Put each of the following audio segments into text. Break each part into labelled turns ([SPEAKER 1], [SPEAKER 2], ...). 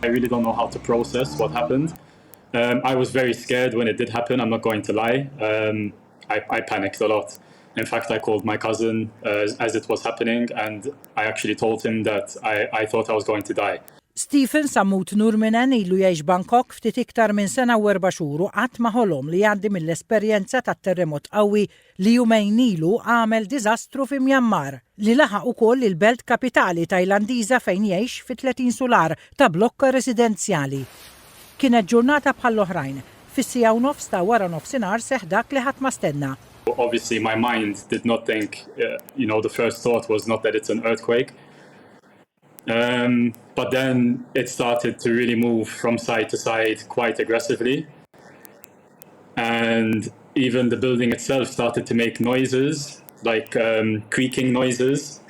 [SPEAKER 1] I really don't know how to process what happened. I was very scared when it did happen, I'm not going to lie. I panicked a lot. In fact, I called my cousin as it was happening, and I actually told him that I thought I was going to die.
[SPEAKER 2] Stephen Sammut Nurminen ilu jgħix Bangkok ftit iktar minn sena u 4 xhur qatt ma ħolom li jgħaddi mill-esperjenza tat-terremot qawwi li jumejn ilu għamel diżastru fi Myanmar li laħaq ukoll il-belt kapitali Tajlandiża fejn jgħix fi 30 sular ta' blokka residenzjali. Kienet ġurnata bħall-oħrajn, fis-sija u nofs ta' wara nofsinhar seħħ dak li ħadd ma stenna.
[SPEAKER 1] Obviously, my mind did not think, the first thought was not that it's an earthquake. But then it started to really move from side to side quite aggressively. And even the building itself started to make noises, like creaking noises.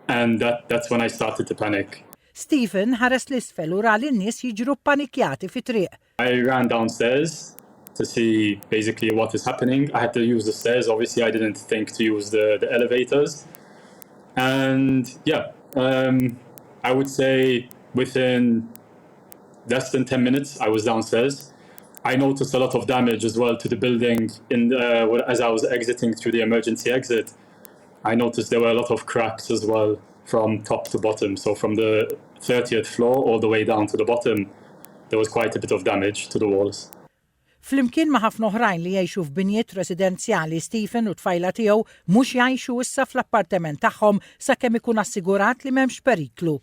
[SPEAKER 1] And that's when I started to panic.
[SPEAKER 2] Stephen ħares l-isfel u ra l-nies jiġru panikjati fi triq.
[SPEAKER 1] I ran downstairs to see basically what is happening. I had to use the stairs. Obviously, I didn't think to use the elevators. And I would say within less than 10 minutes, I was downstairs. I noticed a lot of damage as well to the building as I was exiting through the emergency exit. I noticed there were a lot of cracks as well from top to bottom. So from the 30th floor all the way down to the bottom, there was quite a bit of damage to the walls.
[SPEAKER 2] Flimkien ma' ħafna oħrajn li jgħixu f'binjiet residenzjali, Stephen u tfajla tiegħu mhux jgħixu issa fl-appartament tagħhom sakemm ikun assigurat li m'hemmx periklu.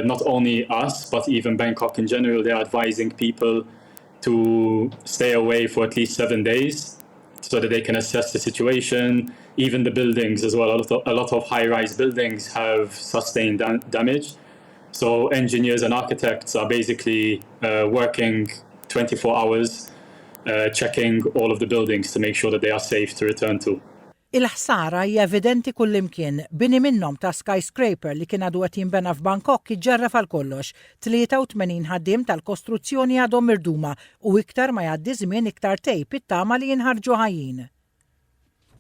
[SPEAKER 1] Not only us, but even Bangkok in general, they are advising people to stay away for at least 7 days so that they can assess the situation. Even the buildings as well, a lot of high-rise buildings have sustained damage. So engineers and architects are basically working 24 hours checking all of the buildings to make sure that they are safe to return to.
[SPEAKER 2] Il-ħsara hija evidenti kullimkien. Bini minnhom ta' skyscraper li kien għadu qed jinbena f'Bangkok iġġarraf għal kollox. 83 ħaddiem tal-kostruzzjoni għadhom mirduma u iktar ma jgħaddi żmien iktar tejp it-tama li jinħarġu ħajjin.